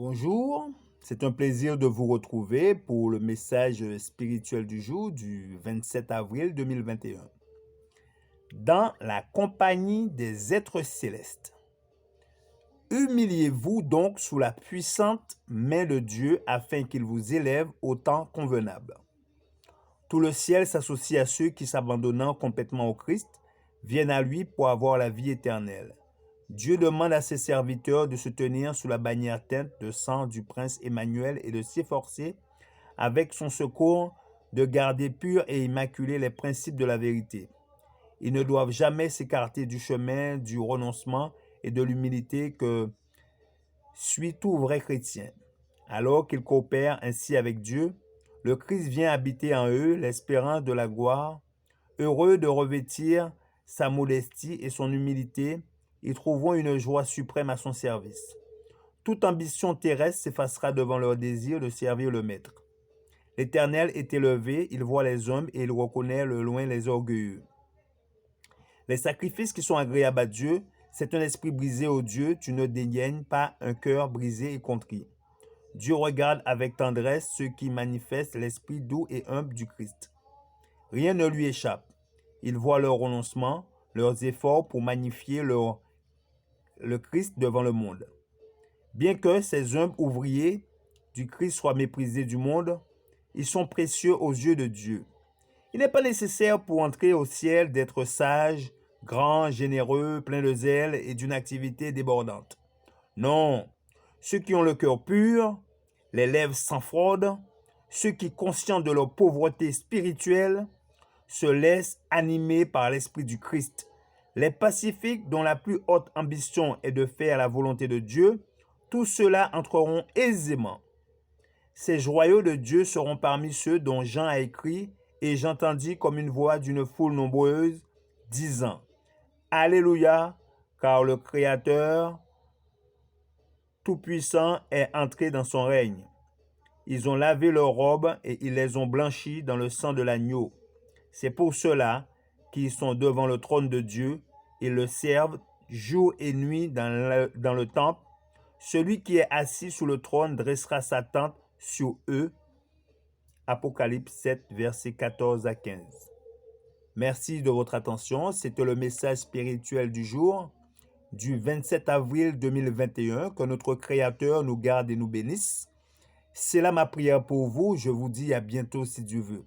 Bonjour, c'est un plaisir de vous retrouver pour le message spirituel du jour du 27 avril 2021. Dans la compagnie des êtres célestes. Humiliez-vous donc sous la puissante main de Dieu afin qu'il vous élève au temps convenable. Tout le ciel s'associe à ceux qui, s'abandonnant complètement au Christ, viennent à lui pour avoir la vie éternelle. Dieu demande à ses serviteurs de se tenir sous la bannière teinte de sang du prince Emmanuel et de s'efforcer, avec son secours, de garder purs et immaculés les principes de la vérité. Ils ne doivent jamais s'écarter du chemin du renoncement et de l'humilité que suit tout vrai chrétien. Alors qu'ils coopèrent ainsi avec Dieu, le Christ vient habiter en eux l'espérance de la gloire. Heureux de revêtir sa modestie et son humilité, ils trouveront une joie suprême à son service. Toute ambition terrestre s'effacera devant leur désir de servir le Maître. L'Éternel est élevé, il voit les hommes et il reconnaît de loin les orgueilleux. Les sacrifices qui sont agréables à Dieu, c'est un esprit brisé, ô Dieu, tu ne dédaignes pas un cœur brisé et contrit. Dieu regarde avec tendresse ceux qui manifestent l'esprit doux et humble du Christ. Rien ne lui échappe. Il voit leur renoncement, leurs efforts pour magnifier le Christ devant le monde. Bien que ces humbles ouvriers du Christ soient méprisés du monde, ils sont précieux aux yeux de Dieu. Il n'est pas nécessaire pour entrer au ciel d'être sage, grand, généreux, plein de zèle et d'une activité débordante. Non, ceux qui ont le cœur pur, les lèvres sans fraude, ceux qui, conscients de leur pauvreté spirituelle, se laissent animer par l'Esprit du Christ. Les pacifiques dont la plus haute ambition est de faire la volonté de Dieu, tous ceux-là entreront aisément. Ces joyaux de Dieu seront parmi ceux dont Jean a écrit, et j'entendis comme une voix d'une foule nombreuse disant « Alléluia, car le Créateur Tout-Puissant est entré dans son règne. Ils ont lavé leurs robes et ils les ont blanchies dans le sang de l'agneau. C'est pour cela qu'ils sont devant le trône de Dieu et le servent jour et nuit dans le temple. Celui qui est assis sous le trône dressera sa tente sur eux. » Apocalypse 7, versets 14 à 15. Merci de votre attention. C'était le message spirituel du jour du 27 avril 2021. Que notre Créateur nous garde et nous bénisse. C'est là ma prière pour vous. Je vous dis à bientôt si Dieu veut.